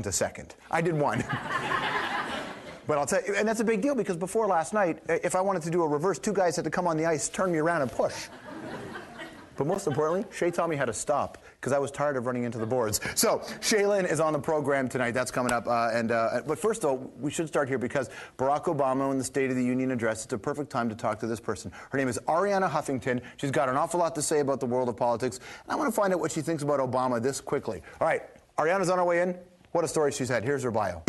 a second. I did one. But I'll tell you, and that's a big deal because before last night, if I wanted to do a reverse, two guys had to come on the ice, turn me around, and push. But most importantly, Shay taught me how to stop because I was tired of running into the boards. So, Shaylin is on the program tonight. That's coming up. But first, though, we should start here because Barack Obama in the State of the Union address, it's a perfect time to talk to this person. Her name is Arianna Huffington. She's got an awful lot to say about the world of politics. And I want to find out what she thinks about Obama this quickly. All right, Arianna's on her way in. What a story she's had. Here's her bio.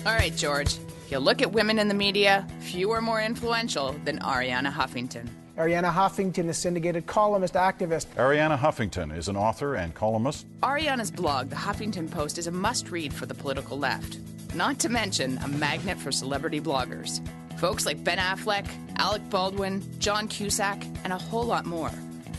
All right, George. If you look at women in the media, few are more influential than Arianna Huffington. Arianna Huffington, a syndicated columnist, activist. Arianna Huffington is an author and columnist. Arianna's blog, The Huffington Post, is a must-read for the political left. Not to mention a magnet for celebrity bloggers. Folks like Ben Affleck, Alec Baldwin, John Cusack, and a whole lot more.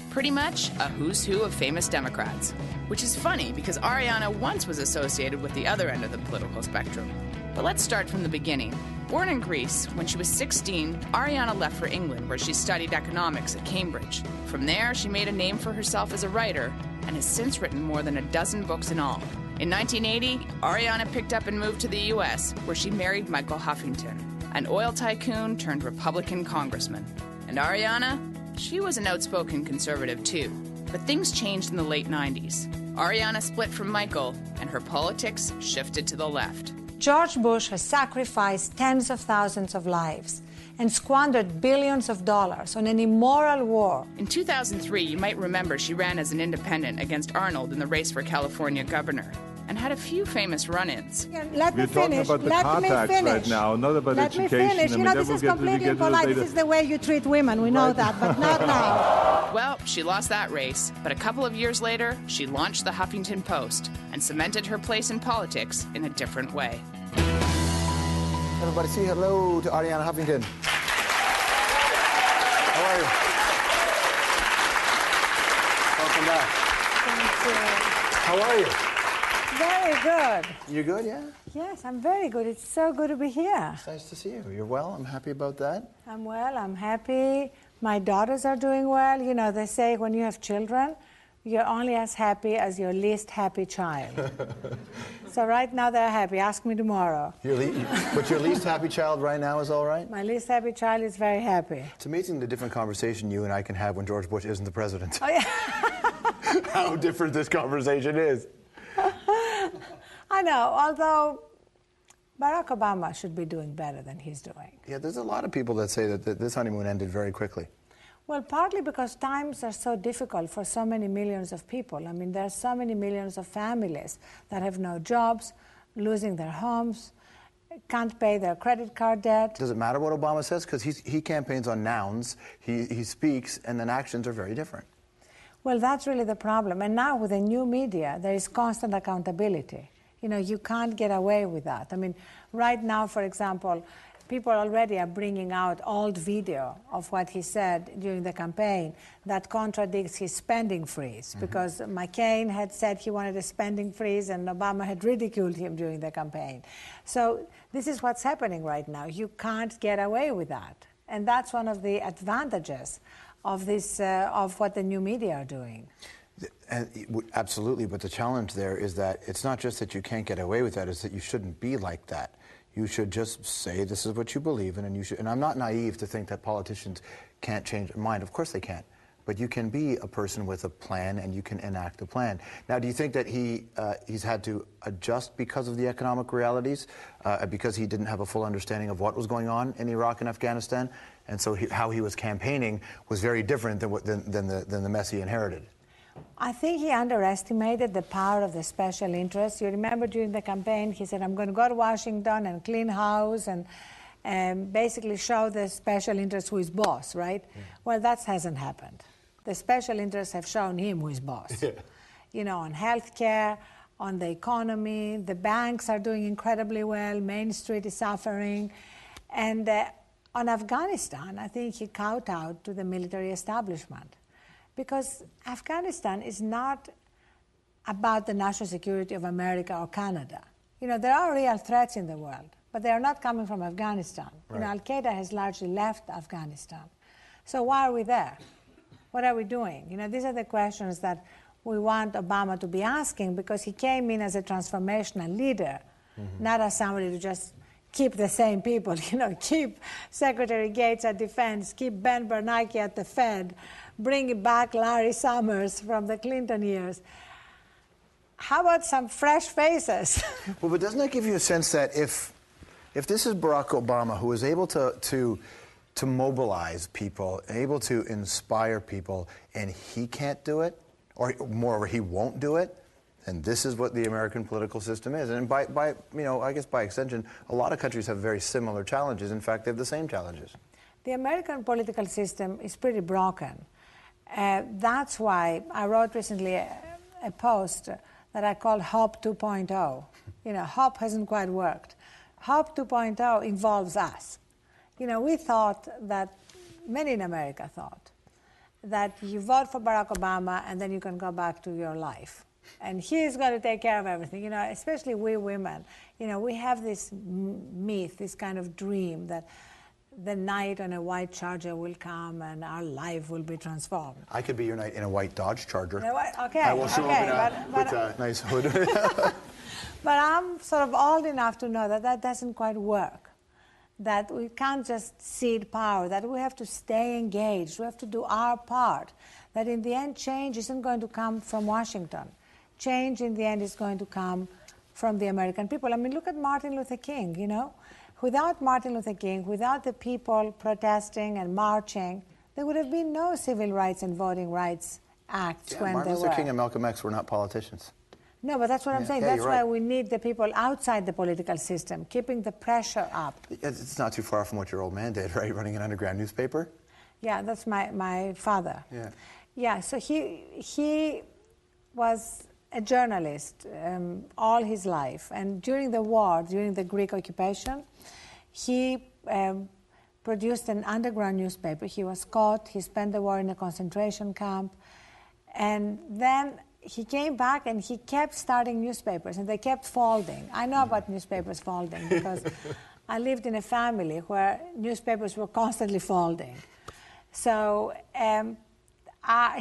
Pretty much a who's who of famous Democrats. Which is funny because Arianna once was associated with the other end of the political spectrum. But let's start from the beginning. Born in Greece, when she was 16, Arianna left for England, where she studied economics at Cambridge. From there, she made a name for herself as a writer and has since written more than a dozen books in all. In 1980, Arianna picked up and moved to the U.S., where she married Michael Huffington, an oil tycoon turned Republican congressman. And Arianna, she was an outspoken conservative too. But things changed in the late 90s. Arianna split from Michael, and her politics shifted to the left. George Bush has sacrificed tens of thousands of lives and squandered billions of dollars on an immoral war. In 2003, you might remember she ran as an independent against Arnold in the race for California governor and had a few famous run-ins. Let me finish. Talking about the contacts right now, not about education. Let me finish. You know, this is completely impolite. This is the way you treat women. We know that, but not now. Well, she lost that race, but a couple of years later, she launched the Huffington Post and cemented her place in politics in a different way. Everybody say hello to Arianna Huffington. How are you? Welcome back. Thank you. How are you? Very good. You're good, yeah? Yes, I'm very good. It's so good to be here. It's nice to see you. You're well. I'm happy about that. I'm well. I'm happy. My daughters are doing well. You know, they say when you have children, you're only as happy as your least happy child. So right now they're happy. Ask me tomorrow. But your least happy child right now is all right? My least happy child is very happy. It's amazing the different conversation you and I can have when George Bush isn't the president. Oh, yeah. How different this conversation is. I know, although Barack Obama should be doing better than he's doing. Yeah, there's a lot of people that say that this honeymoon ended very quickly. Well, partly because times are so difficult for so many millions of people. I mean, there are so many millions of families that have no jobs, losing their homes, can't pay their credit card debt. Does it matter what Obama says? Because he campaigns on nouns, he speaks, and then actions are very different. Well, that's really the problem. And now with the new media, there is constant accountability. You know, you can't get away with that. I mean, right now, for example, people already are bringing out old video of what he said during the campaign that contradicts his spending freeze, because McCain had said he wanted a spending freeze and Obama had ridiculed him during the campaign. So this is what's happening right now. You can't get away with that. And that's one of the advantages of this, of what the new media are doing. Absolutely, but the challenge there is that it's not just that you can't get away with that, it's that you shouldn't be like that. You should just say this is what you believe in, and you should. And I'm not naive to think that politicians can't change their mind. Of course they can't. But you can be a person with a plan, and you can enact a plan. Now, do you think that he's had to adjust because of the economic realities, because he didn't have a full understanding of what was going on in Iraq and Afghanistan, and so how he was campaigning was very different than the mess he inherited? I think he underestimated the power of the special interests. You remember during the campaign, he said, I'm going to go to Washington and clean house and basically show the special interests who is boss, right? Yeah. Well, that hasn't happened. The special interests have shown him who is boss. Yeah. You know, on healthcare, on the economy, the banks are doing incredibly well, Main Street is suffering. And on Afghanistan, I think he kowtowed to the military establishment. Because Afghanistan is not about the national security of America or Canada. You know, there are real threats in the world, but they are not coming from Afghanistan. Right. You know, Al-Qaeda has largely left Afghanistan. So why are we there? What are we doing? You know, these are the questions that we want Obama to be asking, because he came in as a transformational leader, not as somebody to just keep the same people, keep Secretary Gates at Defense, keep Ben Bernanke at the Fed, bring back Larry Summers from the Clinton years. How about some fresh faces? Well, but doesn't that give you a sense that if this is Barack Obama, who is able to mobilize people, able to inspire people, and he can't do it, or moreover, he won't do it, and this is what the American political system is. And I guess by extension, a lot of countries have very similar challenges. In fact, they have the same challenges. The American political system is pretty broken. That's why I wrote recently a post that I called Hope 2.0. Hope hasn't quite worked. Hope 2.0 involves us. We thought that, many in America thought, that you vote for Barack Obama and then you can go back to your life. And he's going to take care of everything, especially we women. We have this myth, this kind of dream that the knight on a white Charger will come and our life will be transformed. I could be your knight in a white Dodge Charger. Okay, I will show up with a nice hood. But I'm sort of old enough to know that doesn't quite work. That we can't just cede power, that we have to stay engaged, we have to do our part. That in the end, change isn't going to come from Washington. Change in the end is going to come from the American people. I mean, look at Martin Luther King, Without Martin Luther King, without the people protesting and marching, there would have been no civil rights and voting rights acts when Martin they were. Luther King and Malcolm X were not politicians. No, but that's what I'm saying. Yeah, that's why we need the people outside the political system, keeping the pressure up. It's not too far from what your old man did, right? Running an underground newspaper? Yeah, that's my father. Yeah. Yeah, so he was a journalist all his life. And during the war, during the Greek occupation, he produced an underground newspaper. He was caught. He spent the war in a concentration camp. And then he came back and he kept starting newspapers, and they kept folding. I know about newspapers folding because I lived in a family where newspapers were constantly folding. So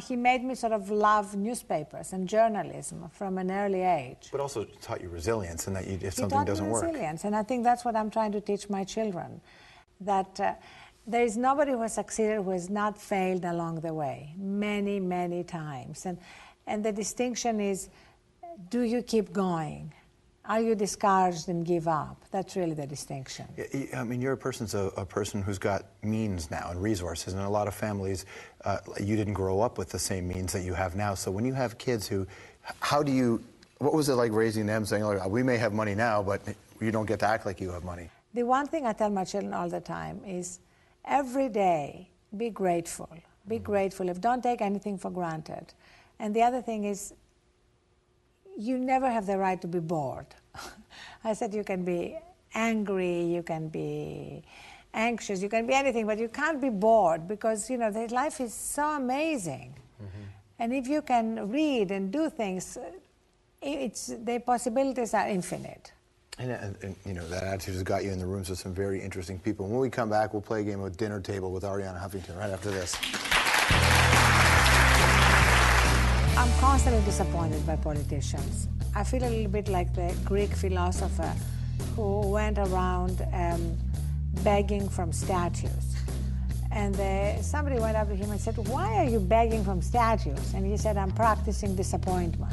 he made me sort of love newspapers and journalism from an early age. But also taught you resilience, and that if something doesn't work. Resilience, and I think that's what I'm trying to teach my children, that there is nobody who has succeeded who has not failed along the way, many, many times. And the distinction is, do you keep going? Are you discouraged and give up? That's really the distinction. I mean, you're a person who's got means now and resources, and a lot of families, you didn't grow up with the same means that you have now. So when you have kids what was it like raising them, saying, oh, we may have money now, but you don't get to act like you have money? The one thing I tell my children all the time is, every day, be grateful. Be grateful. Don't take anything for granted. And the other thing is, you never have the right to be bored. I said you can be angry, you can be anxious, you can be anything, but you can't be bored, because the life is so amazing. And if you can read and do things, the possibilities are infinite. And that attitude has got you in the rooms with some very interesting people. When we come back, we'll play a game of Dinner Table with Arianna Huffington right after this. I'm constantly disappointed by politicians. I feel a little bit like the Greek philosopher who went around begging from statues. And somebody went up to him and said, why are you begging from statues? And he said, I'm practicing disappointment.